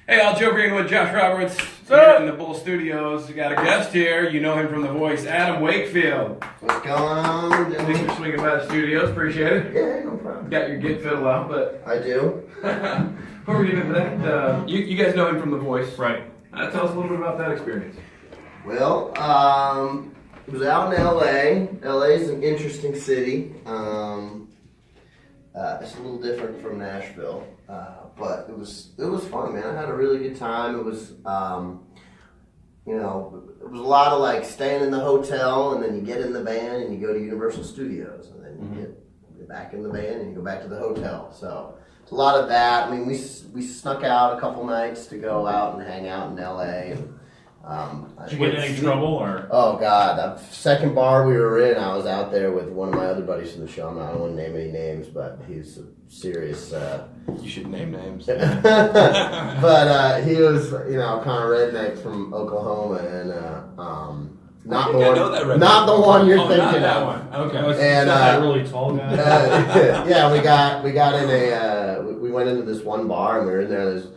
Hey, all Joe Greenwood, Josh Roberts, here in the Bull Studios. We got a guest here. You know him from The Voice, Adam Wakefield. What's going on? Thanks for swinging by the studios. Appreciate it. Yeah, no problem. Got your gig fiddle out, but I do. before we get into that, you guys know him from The Voice, Right? Tell us a little bit about that experience. Well, it was out in LA. LA is an interesting city. It's a little different from Nashville, but it was fun, man. I had a really good time. It was, it was a lot of like staying in the hotel, and then you get in the van and you go to Universal Studios, and then you get back in the van and you go back to the hotel. So it's a lot of that. I mean, we snuck out a couple nights to go out and hang out in LA. Did you get in any trouble or? Oh God, the second bar we were in, I was out there with one of my other buddies from the show. I don't want to name any names, but he's a serious. You should name names. But he was, kind of redneck from Oklahoma, and not the one you're thinking not that of. one. Okay. And that really tall guy. yeah, we got in we went into this one bar, and we were in there. There's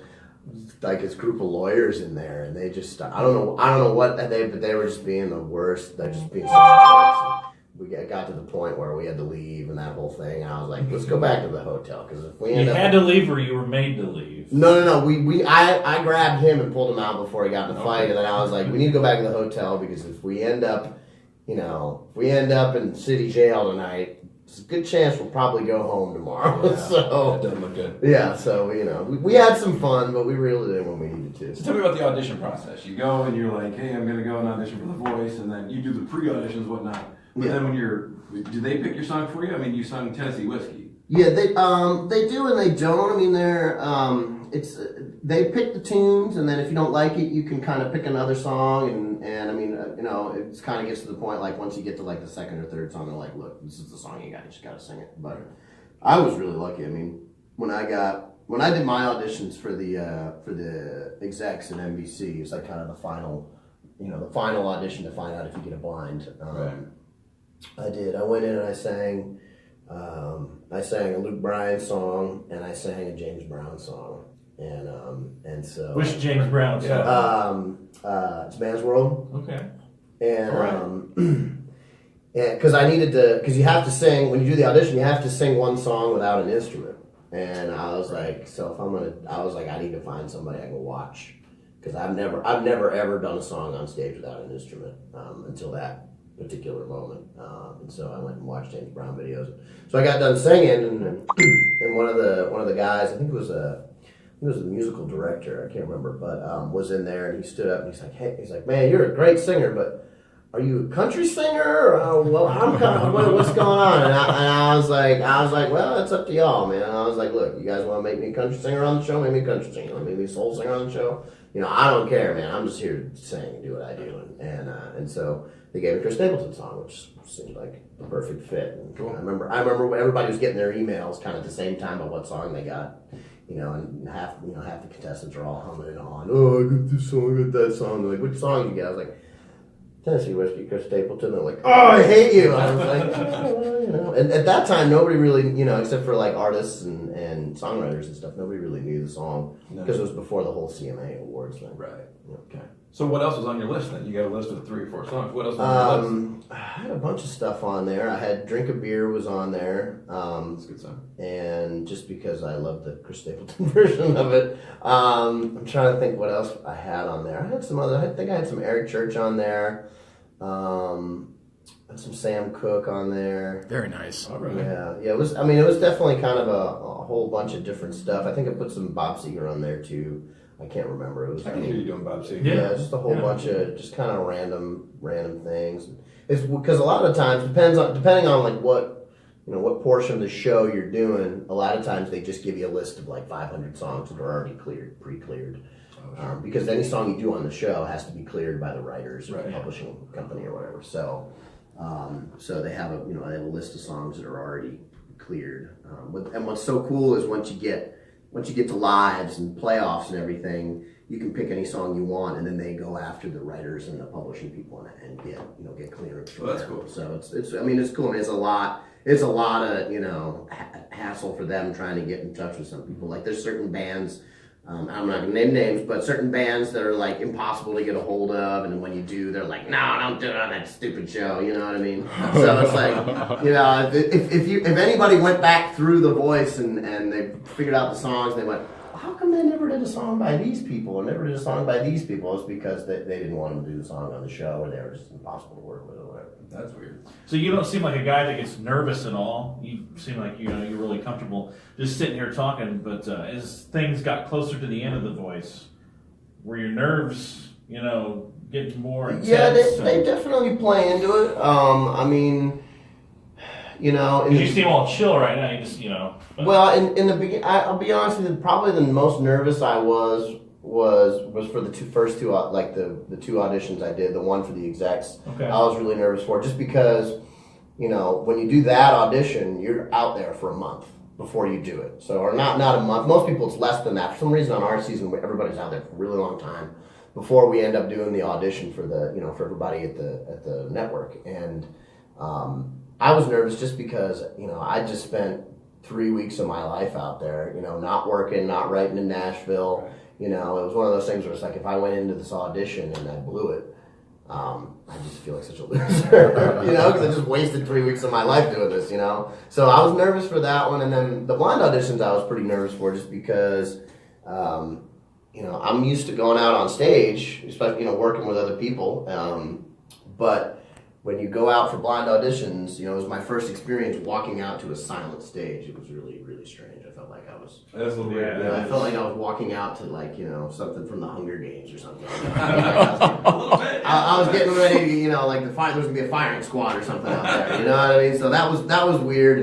like this group of lawyers in there, and they just I don't know what but they were just being the worst. They're just being such jerks. We got to the point where we had to leave and that whole thing. And I was like, let's go back to the hotel, because if we had to leave or you were made to leave. No. I grabbed him and pulled him out before he got in the fight, and then I was like, we need to go back to the hotel, because if we end up, in city jail tonight, it's a good chance we'll probably go home tomorrow. Yeah, so that doesn't look good. Yeah, so we had some fun, but we reeled it in when we needed to. So tell me about the audition process. You go and you're like, hey, I'm going to go and audition for The Voice, and then you do the pre-auditions, whatnot. But then do they pick your song for you? I mean, you sung Tennessee Whiskey. Yeah, they do and they don't. I mean, they pick the tunes, and then if you don't like it, you can kind of pick another song, and I mean, it kind of gets to the point, like once you get to like the second or third song, they're like, look, this is the song you just got to sing it. But I was really lucky. I mean, when I did my auditions for the execs in NBC, it was like kind of the final audition to find out if you get a blind. Right. I did. I went in and I sang a Luke Bryan song, and I sang a James Brown song, and so Which James Brown song? It's Man's World. Okay. And because I needed to, because you have to sing when you do the audition, you have to sing one song without an instrument, and I was like, I need to find somebody I can watch, because I've never ever done a song on stage without an instrument until that particular moment, and so I went and watched James Brown videos. So I got done singing, and one of the guys, I think it was the musical director, I can't remember, but was in there, and he stood up and he's like, man, you're a great singer, but are you a country singer? Well, I'm kind of what's going on? And I was like, well, that's up to y'all, man. And I was like, look, you guys want to make me a country singer on the show? Make me a country singer. Want to make me a soul singer on the show? I don't care, man. I'm just here to sing and do what I do, and so they gave me Chris Stapleton's song, which seemed like the perfect fit. And cool. I remember everybody was getting their emails kind of at the same time about what song they got, and half the contestants are all humming it on. Oh, I got this song, I got that song. They're like, which song did you get? I was like, Tennessee Whiskey, Chris Stapleton. They're like, oh, I hate you. I was like, and at that time, nobody really, except for like artists and songwriters and stuff, nobody really knew the song, because it was before the whole CMA awards thing. Right. Okay. So what else was on your list then? You got a list of 3 or 4 songs. What else was on your list? I had a bunch of stuff on there. I had Drink a Beer was on there. That's a good song. And just because I love the Chris Stapleton version of it. I'm trying to think what else I had on there. I had some other, I think I had some Eric Church on there. Some Sam Cooke on there. Very nice. All right. Yeah. It was definitely kind of a whole bunch of different stuff. I think I put some Bob Seger on there too. I can't remember. It was. I can hear you doing Bob Seger. Yeah, just a whole bunch of just kind of random things. It's because a lot of times depending on like what portion of the show you're doing. A lot of times they just give you a list of like 500 songs that are already pre-cleared. Oh, sure. Because any song you do on the show has to be cleared by the writers or the publishing company or whatever. So they have a list of songs that are already cleared. And what's so cool is once you get to lives and playoffs and everything, you can pick any song you want, and then they go after the writers and the publishing people and get clearance. Well, that's cool. So it's cool. I mean, it's a lot of hassle for them trying to get in touch with some people. Like there's certain bands I'm not gonna name names, but certain bands that are like impossible to get a hold of, and when you do, they're like, "No, don't do it on that stupid show." You know what I mean? So it's like, you know, if anybody went back through The Voice and they figured out the songs, they went, "How come they never did a song by these people and never did a song by these people?" It's because they didn't want them to do the song on the show, or they were just impossible to work with, or whatever. That's weird. So you don't seem like a guy that gets nervous at all. You seem like you're really comfortable just sitting here talking. But as things got closer to the end of The Voice, were your nerves, getting more intense? Yeah, they definitely play into it. I mean, you seem all chill right now. You just, But. Well, in the beginning, I'll be honest with you. Probably the most nervous I was for the first two, like the two auditions I did. The one for the execs, Okay. I was really nervous for, just because, when you do that audition, you're out there for a month before you do it. So, or not a month. Most people, it's less than that. For some reason, on our season, everybody's out there for a really long time before we end up doing the audition for for everybody at the network. And I was nervous just because I just spent 3 weeks of my life out there, not working, not writing in Nashville. It was one of those things where it's like, if I went into this audition and I blew it, I just feel like such a loser, because I just wasted 3 weeks of my life doing this, So I was nervous for that one. And then the blind auditions I was pretty nervous for, just because, I'm used to going out on stage, especially, working with other people. But when you go out for blind auditions, it was my first experience walking out to a silent stage. It was really, really strange. I felt like I was... That's a little weird. I felt like I was walking out to something from the Hunger Games or something. A little bit. I was getting ready to, like there was gonna be a firing squad or something out there. You know what I mean? So that was weird,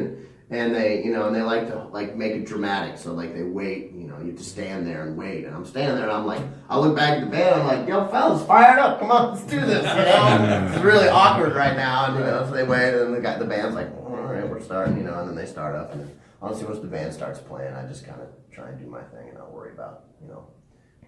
and they and they like to make it dramatic. So they wait, you have to stand there and wait. And I'm standing there and I'm like, I look back at the band, I'm like, "Yo, fellas, fire it up! Come on, let's do this!" It's really awkward right now, and so they wait, and the band's like, "All right, we're starting," and then they start up, and honestly, once the band starts playing, I just kind of try and do my thing and not worry about,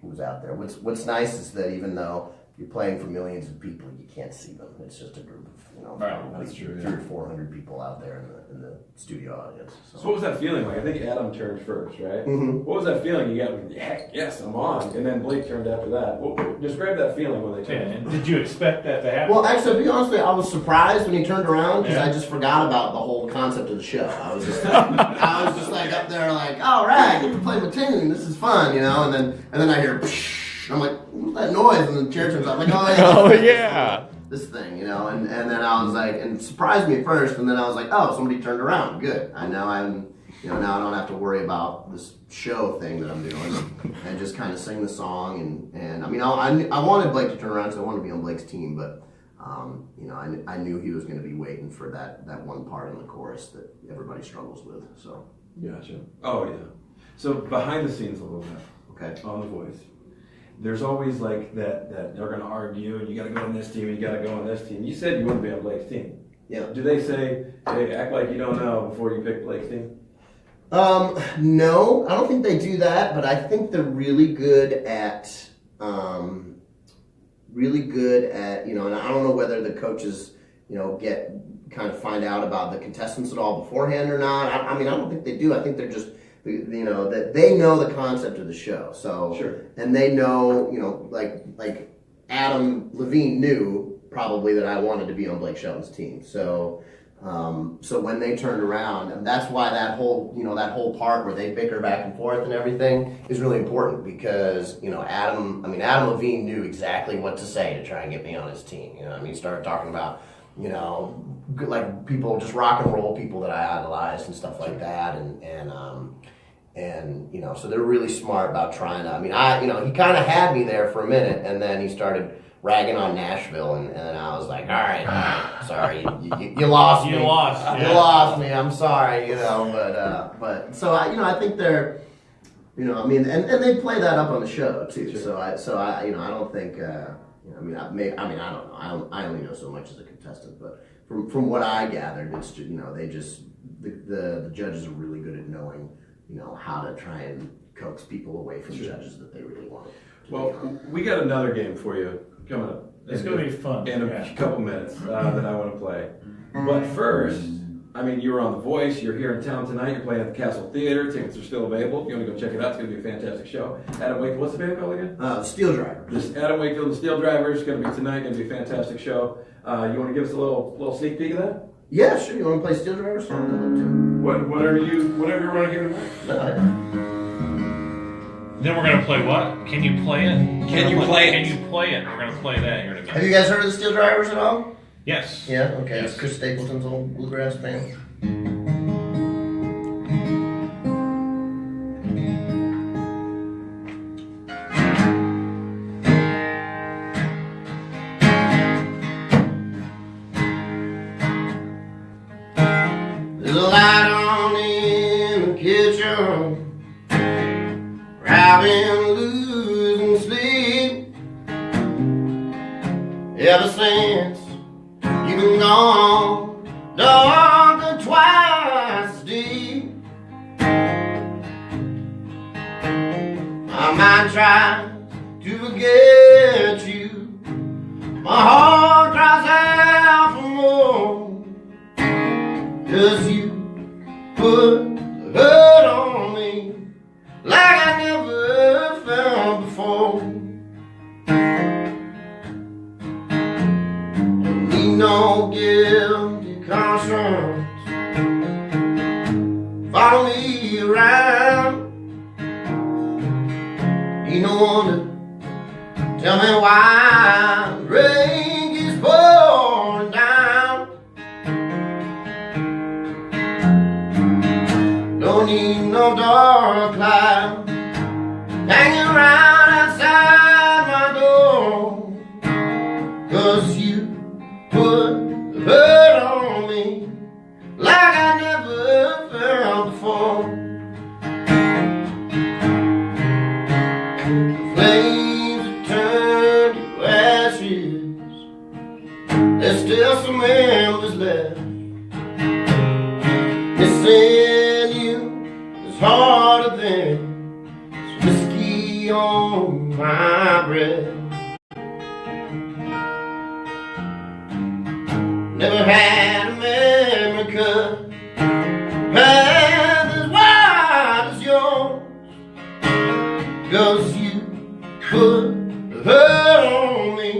who's out there. What's nice is that even though you're playing for millions of people, you can't see them. It's just a group of, Right, probably that's true, 300 or 400 people out there in the studio audience. So what was that feeling like? I think Adam turned first, right? Mhm. What was that feeling you got? Heck, yes, I'm on. And then Blake turned after that. Describe that feeling when they Yeah, turned. and did you expect that to happen? Well, actually, to be honest with you, I was surprised when he turned around, because Yeah. I just forgot about the whole concept of the show. I was just like up there like, "All right, get to play my tune. This is fun," and then I hear, psh, and I'm like, "What's that noise?" And the chair turns out, I'm like, "Oh yeah, Oh, yeah. this thing," and then I was like, and it surprised me at first, and then I was like, "Oh, somebody turned around. Good. Now I don't have to worry about this show thing that I'm doing, and just kind of sing the song." And I mean, I wanted Blake to turn around because I wanted to be on Blake's team, but I knew he was going to be waiting for that one part in the chorus that everybody struggles with. So Gotcha. Oh, yeah. So behind the scenes a little bit. okay. On The Voice. There's always that they're going to argue, and you got to go on this team, and you got to go on this team. You said you wouldn't be on Blake's team. Yeah. Do they say, "Hey, act like you don't know" before you pick Blake's team? No, I don't think they do that, but I think they're really good at, and I don't know whether the coaches, find out about the contestants at all beforehand or not. I mean, I don't think they do. I think they're just, that they know the concept of the show. So, Sure. And they know, like Adam Levine knew probably that I wanted to be on Blake Shelton's team. So when they turned around, and that's why that whole part where they bicker back and forth and everything is really important, because Adam Levine knew exactly what to say to try and get me on his team. He started talking about like people, just rock and roll people that I idolized and stuff like that, and so they're really smart about trying to. He kind of had me there for a minute, and then he started ragging on Nashville, and I was like, all right, sorry, you lost me. You lost. You Yeah. lost me. I'm sorry, but so I think they're, and they play that up on the show too. Sure. So I don't think, I don't know. I only know so much as a contestant, but from what I gathered, it's just, the judges are really good at knowing, how to try and coax people away from judges that they really want. Well, we got another game for you coming up. It's going to be fun. In a couple minutes that I want to play. But first, I mean, you were on The Voice. You're here in town tonight. You're playing at the Castle Theater. Tickets are still available. If you want to go check it out, it's going to be a fantastic show. Adam Wakefield, what's the band called again? Steel Driver. Just Adam Wakefield and the Steel Drivers. Going to be tonight. Going to be a fantastic show. You want to give us a little sneak peek of that? Yeah, sure. You want to play Steel Driver song? Whatever you want to hear tonight. Then we're gonna play what? Can you play it? Can you play it? Can you play it? We're gonna play that here in a minute. Have you guys heard of the Steel Drivers at all? Yes. Yeah, okay. Yes. It's Chris Stapleton's old bluegrass band. There's a light on in the kitchen, I've losing sleep ever since you've been gone, dark and twice as deep. My mind tries to forget you, my heart cries out for more, 'cause you put the hurt on me like I never felt before. Don't need no guilty conscience follow me around. Ain't no one to tell me why rain keeps pouring down. Don't need no dark cloud hanging around outside my door, 'cause you put the hurt on me like I never felt before. The flames have turned to ashes, there's still some embers left. Missing you is harder than whiskey on my breath. Never had a memory cut path as wide as yours, 'cause you put the hurt on me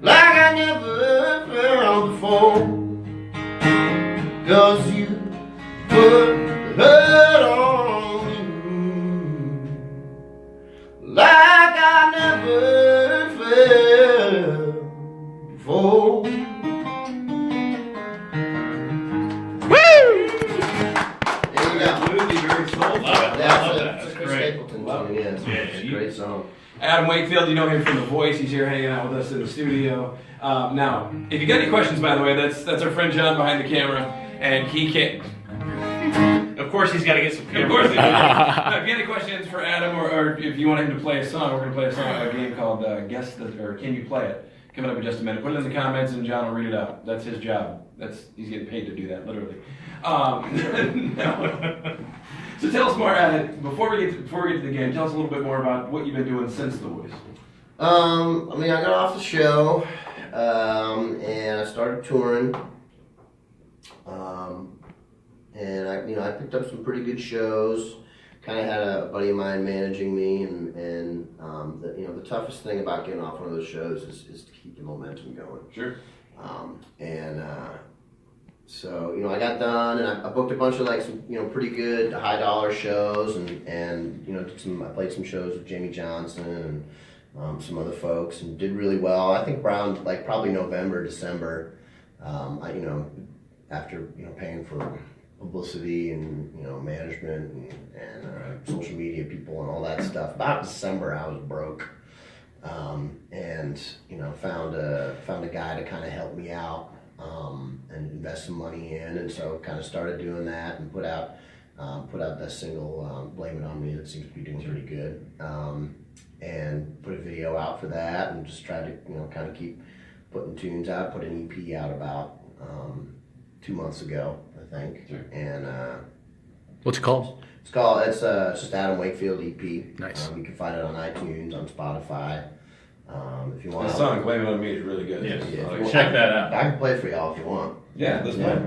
like I never felt before, 'cause you put the hurt on me like I never felt before. Absolutely, very soulful. Love it. That's That's Chris great. Stapleton song, yeah, it's a great song. Adam Wakefield, you know him from The Voice. He's here hanging out with us in the studio. Now, if you got any questions, by the way, that's our friend John behind the camera, and he can't. Of course, he's got to get some Of cameras. course, if you have any questions for Adam, or if you want him to play a song, we're going to play a game called Guess the, or Can You Play It? Coming up in just a minute. Put it in the comments, and John will read it out. That's his job. He's getting paid to do that, literally. No. So tell us more. Before we get to the game, tell us a little bit more about what you've been doing since The Voice. I mean, I got off the show, and I started touring, and I picked up some pretty good shows. Kind of had a buddy of mine managing me, and the toughest thing about getting off one of those shows is to keep the momentum going. Sure. So I got done, and I booked a bunch of some pretty good high dollar shows, and I played some shows with Jamie Johnson and some other folks, and did really well. I think around probably November, December, after paying for publicity and management and social media people and all that stuff. About December, I was broke, and found a guy to kind of help me out. And invest some money in, and so kind of started doing that, and put out that single "Blame It On Me" that seems to be doing pretty good, and put a video out for that, and just tried to kind of keep putting tunes out. Put an EP out about 2 months ago, I think. Sure. And What's it called? it's just Adam Wakefield EP. Nice. You can find it on iTunes, on Spotify. If you want. The song "Blame It On Me" is really good. Yes. Yeah. I like it. Check that out. I can play it for y'all if you want. Yeah, let's play.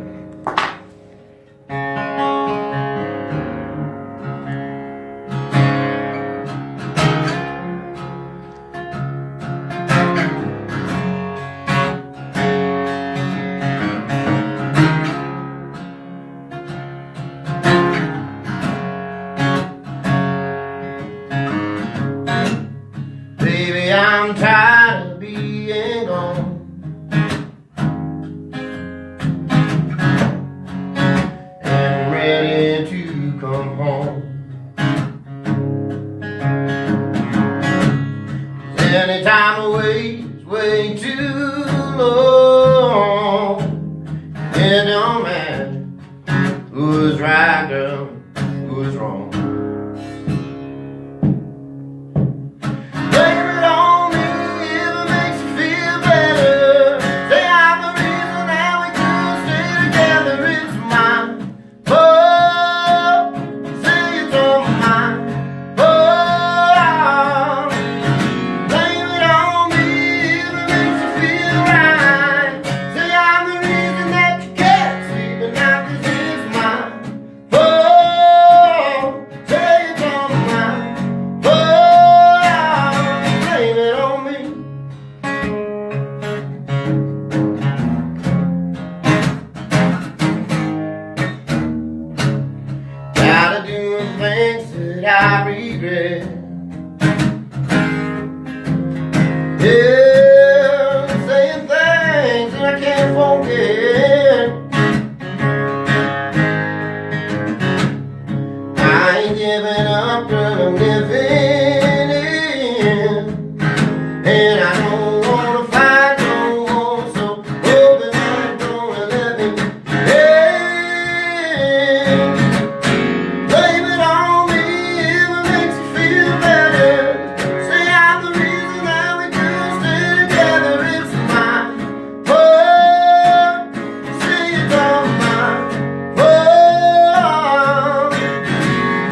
Any time away is way too long. It don't matter who's right, girl, who's wrong. Blame it on me if it makes you feel better. Say I'm the reason that we could stay together. It's mine. Oh, say it's all mine. Oh, blame it on me if it makes you feel right. Say I'm the reason that you can't sleep at night 'cause it's mine. Oh, say it's all mine. Oh, blame it on me. Gotta do things that I regret. Yeah, saying things that I can't forget. I ain't giving up, girl, I'm living in. And I don't wanna fight no more, so hoping I'm gonna let me in. Blame it on me if it makes you feel better. Say I'm the reason that we could stay together. It's mine. Oh, say it's all mine. Oh,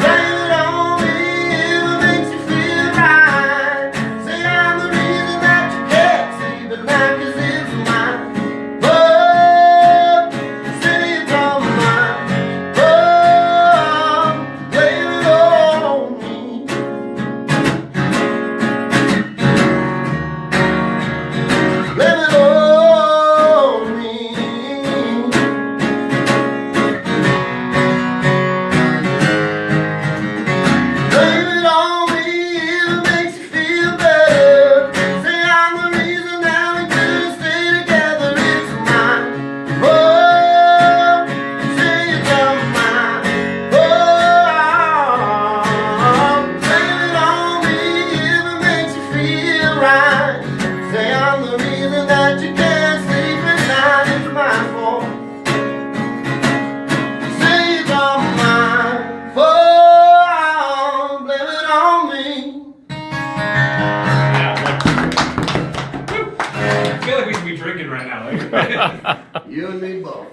blame it on me if it makes you feel right. Say I'm the reason that you can't sleep at night 'cause it's mine. Oh, say it's all mine. Oh, blame it on me. Blame it on me. Blame it on me if it makes you feel better. Say I'm the reason that we couldn't stay together. It's mine. Oh, say it's all mine. Oh, blame it on me if it makes you feel right. Say I'm the reason that you can't sleep at night. It's my fault. Say it's all mine. Oh, blame it on me. I feel like we should be drinking right now. You and me both.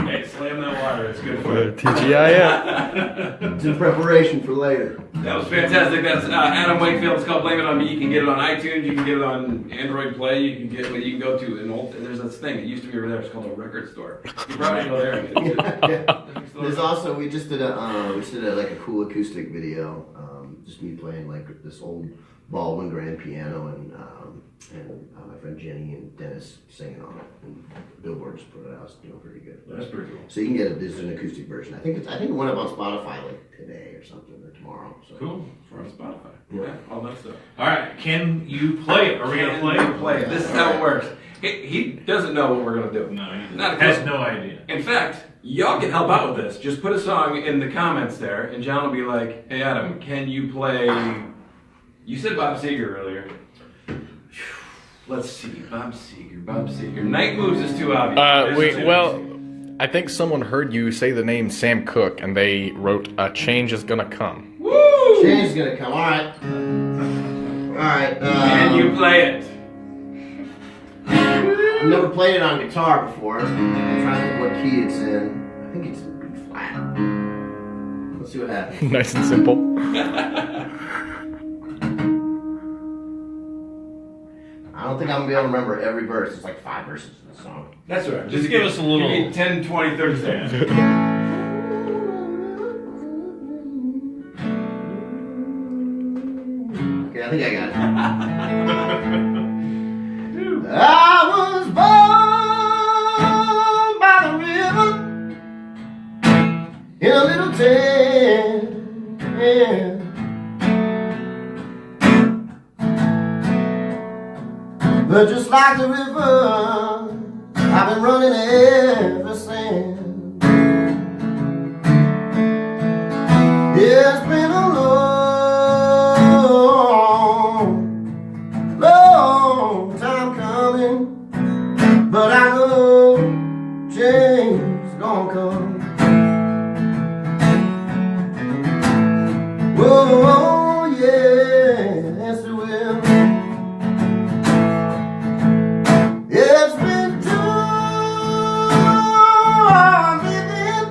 Hey, slam that water. It's good for you. TGIF. It's in preparation for later. That was fantastic. That's Adam Wakefield. It's called Blame It On Me. You can get it on iTunes. You can get it on Android Play. You can go to an old. There's this thing. It used to be over there. It's called a record store. You probably go there. And get it. There's also we just did a like a cool acoustic video, just me playing like this old Baldwin grand piano and my friend Jenny and Dennis singing on it, and Billboard just put it out. It's doing pretty good. That's pretty cool. So you can get it. This is an acoustic version. I think it went up on Spotify like today or something or tomorrow. So. Cool. For on Spotify. Yeah. Yeah. All that stuff. All right, can you play it? Are we gonna play it? Play it. This is how it works. He doesn't know what we're gonna do. No, he Not a has clue. no idea. In fact, y'all can help out with this. Just put a song in the comments there, and John will be like, "Hey Adam, can you play?" You said Bob Seger earlier. Let's see, Bob Seger. Night Moves is too obvious. I think someone heard you say the name Sam Cooke, and they wrote "A Change Is Gonna Come." Woo! Change is gonna come. All right. Can you play it? I've never played it on guitar before. I'm trying to think what key it's in. I think it's B flat. Let's see what happens. Nice and simple. I don't think I'm gonna be able to remember every verse. It's like 5 verses in the song. That's all right. Just give us a little- Give me 10, 20, 30 seconds. Okay, I think I got it. I was born by the river in a little town. But just like the river, I've been running ever since. Yeah, it's been a long yes, it will. It's been too long living.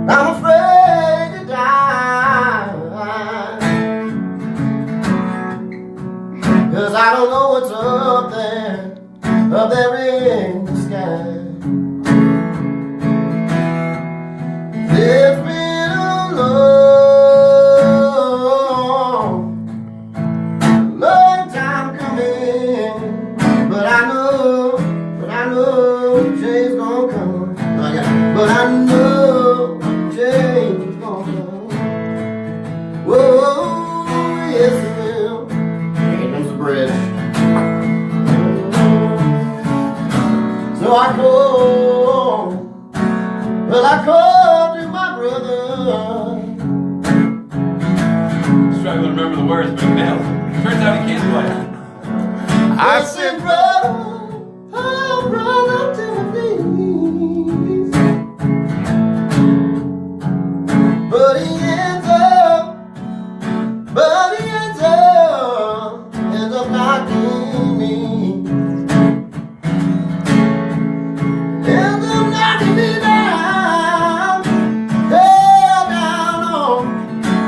I'm afraid to die, 'cause I don't know what's up there in the sky. It's been a long time coming, but I know change gonna come. But I know change gonna come. Whoa, yes it will. Here comes the bridge. So I called to my brother. Struggling to remember the words, but he nailed it. Turns out he can't play. I said, brother, oh brother, tell me please. But he ends up knocking me. Ends up knocking me down, down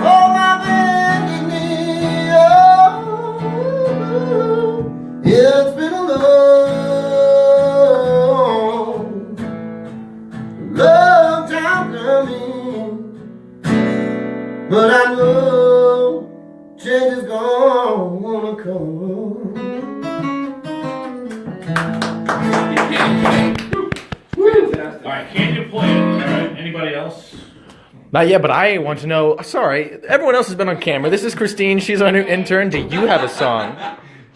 on my bending knee. Oh, it's been a long time coming, but I know change is gonna come. Fantastic. All right, can you play it? All right, anybody else? Not yet, but I want to know. Sorry, everyone else has been on camera. This is Christine. She's our new intern. Do you have a song?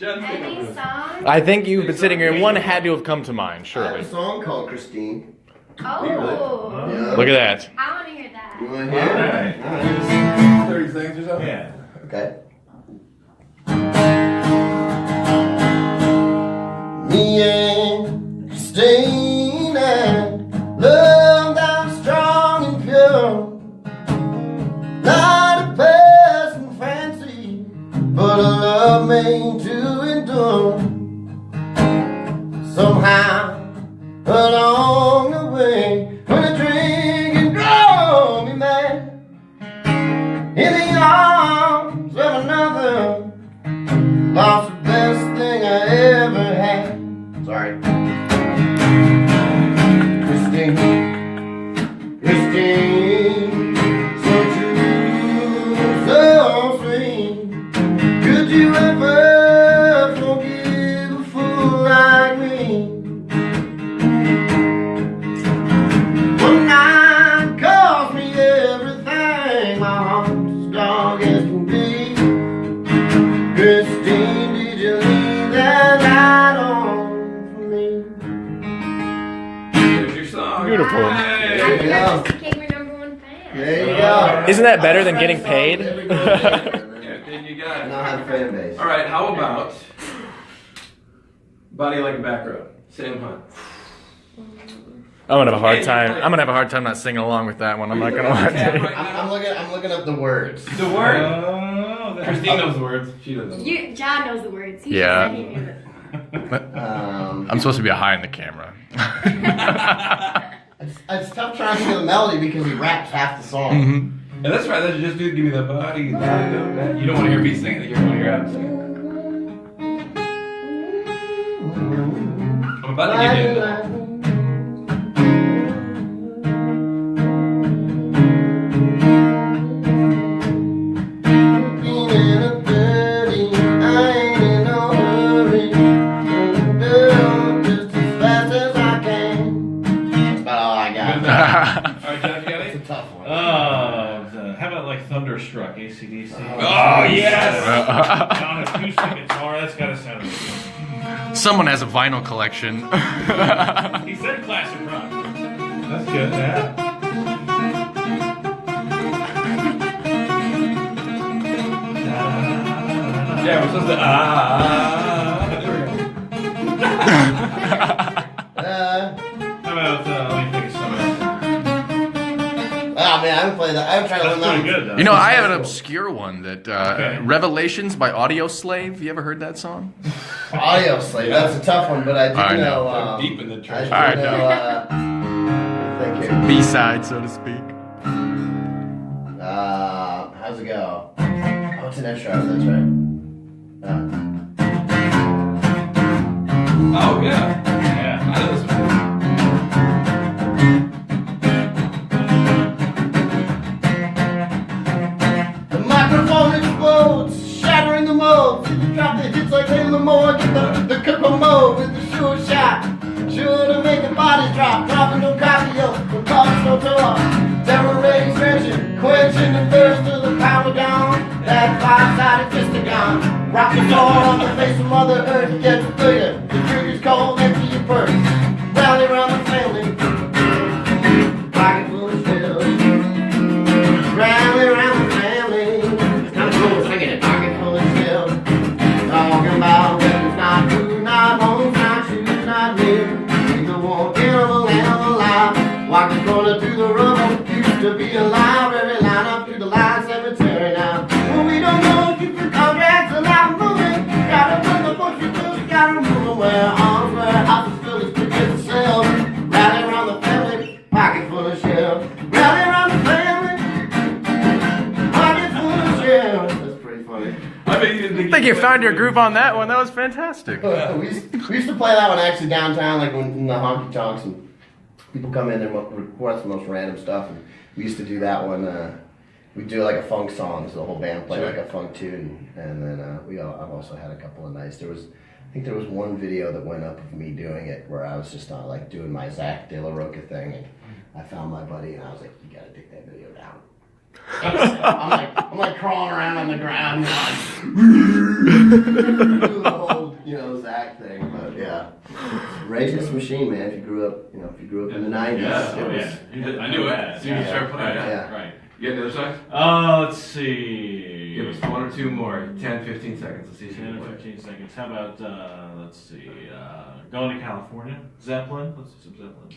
Any song? I think you've been sitting here, and one had to have come to mind, I have surely. a song called Christine. Oh, Yeah. Look at that. I want to hear that. You want to hear it? All right. Alright. 30 seconds or something? Yeah. Okay. Me and Christina love that strong and pure, not a passing fancy, but a love made to endure. Somehow along the way, when a drink and drove me mad, in the arms of another, lost the best thing I ever had. Sorry. Christine, so true, so sweet. Could you ever forgive a fool like me? One night cost me everything, my heart's as dark as can be. Christine, did you leave that light on for me? There's your song. Beautiful. Hey. There you go. Became your number one fan. There you go. Isn't that better than getting paid? Yeah, then you got it. Now I have a fan base. All right, how about Body Like a Back Road? Sam Hunt. I'm gonna have a hard time. I'm gonna have a hard time not singing along with that one. I'm not gonna lie to you. I'm looking up the words. The word. Oh, Christine knows the words. She doesn't. John knows the words. He Yeah. said he knew it. I'm supposed to be behind the camera. It's tough trying to do the melody because he raps half the song. And that's right. That's just give me the body. You don't want to hear me sing it. You want to hear Adam sing it. I'm about to give you it. How about like Thunderstruck, AC/DC? Oh, yes! On acoustic guitar, that's gotta sound really good. Someone has a vinyl collection. He said classic rock. That's good, yeah. Yeah, we're supposed to. There we go. How about, let me think of something else. I haven't play that. I would try to That's learn pretty that. good, though. You know, I have an obscure one that Okay. Revelations by Audio Slave. You ever heard that song? Audio Slave. That's a tough one, but I do I know. know. Deep in the I church. do I know. Thank you. B-side, so to speak. How's it go? Oh, it's an F sharp. That's right. Oh, yeah. Yeah. I know this one. The microphone explodes, shattering the mold. Drop the hits like Taylor Moore. Get the Cooper mode with the sure shot. Sure to make the bodies drop. Dropping no cardio, no cause no tour. Terrorating, stretching, quenching the thirst of the power down. That five-sided fistagon. Rocking all on the face of Mother Earth. Get bigger, the trigger's cold, empty your purse. Rally around the family. Pocket full of shells. Rally around the family. It's kind of cool singing it. Pocket full of shells. Talking about weapons, not food, not homes, not shoes, not new. Neither one killable and alive. Walking corner through the rubble. Used to be a library line up through the line cemetery now. Well, we don't know, keep the contracts alive moving. Gotta put the bushes loose, gotta move them where arms, where houses fill as quick as the cells. Rally around the family, pocket full of shells. Rally around the family, pocket full of shells. That's pretty funny. I bet you didn't I think you found your groove on that one. That was fantastic. we used to play that one actually downtown, like when in the honky tonks, and people come in and request the most random stuff. And we used to do that one. We do like a funk song, so the whole band played like a funk tune, and then I've also had a couple of nights. I think there was one video that went up of me doing it where I was just like doing my Zach De La Roca thing, and I found my buddy, and I was like, "You gotta take that video down." I'm like crawling around on the ground, do the whole Zach thing. But yeah, Rage Against the Machine, man. If you grew up in the '90s, Yeah, it was, Yeah. I knew it. As soon as you started playing it. yeah. Right. You got the other side? Let's see. Give us one or two more. 10, 15 seconds. Let's see if you 10 can or play. 15 seconds. How about, let's see, Going to California, Zeppelin. Let's do some Zeppelin.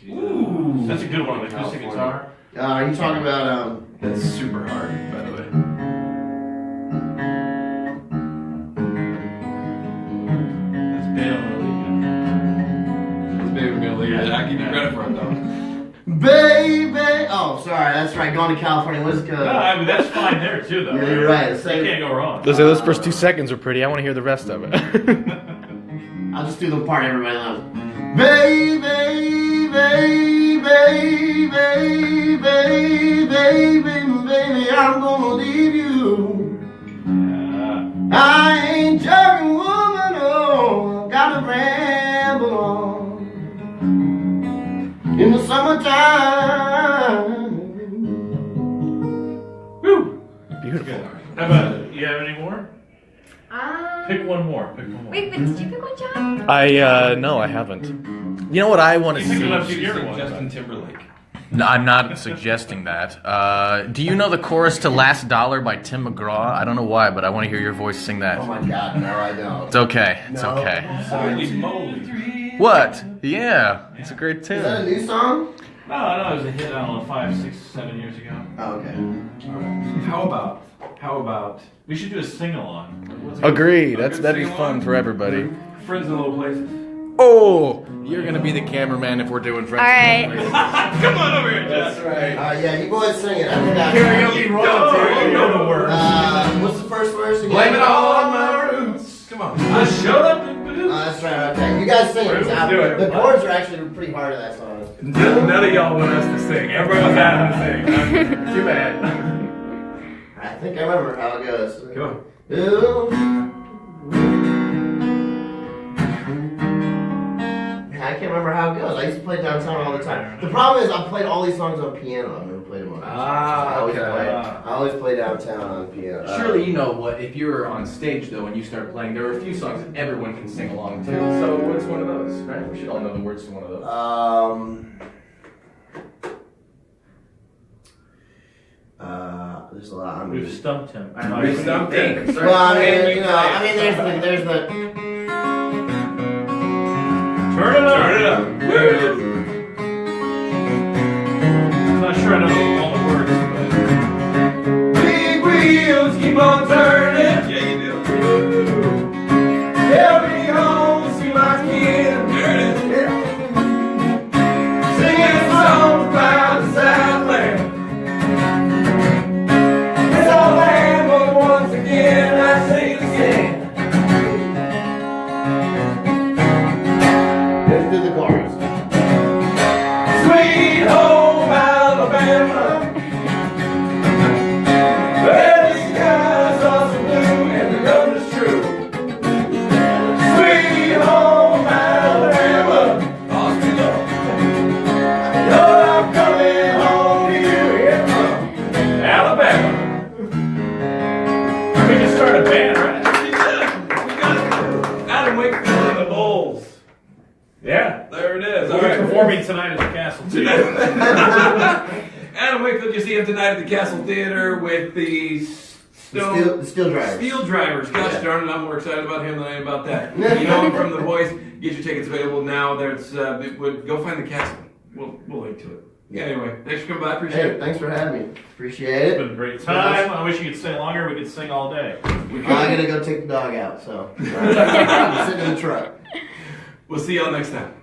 Ooh. That's a good one, acoustic California. guitar. Are you talking about That's super hard, by the way. That's Bale It's maybe gonna leave it. I give you credit for it though. Baby? Oh, sorry, that's right. Going to California. What's good? No, I mean, that's fine there too, though. Yeah, you're right. You can't go wrong. Those first 2 seconds are pretty. I want to hear the rest of it. I'll just do the part everybody loves. Baby, baby, baby, baby, baby, I'm gonna leave you. I ain't joking, woman, oh, gotta ramble on. In the summertime. Woo! Beautiful. How about, you have any more? Pick Um, one more. wait, but did you pick one, John? No, I haven't. You know what I want to You picked it up see? to your one. Justin Timberlake. No, I'm not suggesting that. Do you know the chorus to Last Dollar by Tim McGraw? I don't know why, but I want to hear your voice sing that. Oh my god, no, I don't. It's okay. It's No. okay. Holy moly. What? Yeah, it's a great Is that a tune. new song? No, it was a hit, I don't know, 5, 6, 7 years ago. Oh, okay. How about We should do a sing-along. What's it Agreed. A That'd good be sing-along? fun for everybody. Friends in Low Places? Oh, you're gonna be the cameraman if we're doing friends. All right. Come on over here, Jess. Right. Yeah, you boys sing it. I think that's Karaoke royalty. You know the words. What's the first verse again? Blame it all on my roots. Come on. I showed up in boots. That's right, okay. You guys sing it. Let's do it. The chords are actually pretty hard of that song. None of y'all want us to sing. Everyone was having to sing. Too bad. I think I remember how it goes. Come on. Ooh. I can't remember how it goes. I used to play downtown all the time. The problem is I've played all these songs on piano. I've never played them on guitar. I always play downtown on piano. Surely you know what, if you're on stage though and you start playing, there are a few songs that everyone can sing along to. So what's one of those, right? We should all know the words to one of those. There's a lot. We've stumped him. We stumped him. Well, I mean, there's the. Turn it up. Turn it up. I'm not sure I know all the words, but... keep on turning. Yeah, you do. Carry me home, see my kid. There it is. Yeah. Singing songs about the Southland. This old land, but once again I sing it again. Let's do the chorus. Sweet home Alabama, where the skies are so blue and the love is true. Sweet home Alabama, Austin, Lord, I'm coming home to you here from Alabama. We can start a band, right? We got Adam Wakefield and the Bulls. Yeah. There it is. We'll All be right. performing tonight at the Castle too. Adam Wakefield, you see him tonight at the Castle Theater with the The steel drivers. Steel Drivers. Gosh Yeah. darn it, I'm more excited about him than I am about that. You know him from The Voice. Get your tickets available now. There's go find the castle. We'll link to it. Yeah. Anyway, thanks for coming by. Appreciate Hey, it. thanks for having me. Appreciate It's it. been a great time. I wish you could stay longer. We could sing all day. I'm gonna go take the dog out, so I'm sitting in the truck. We'll see y'all next time.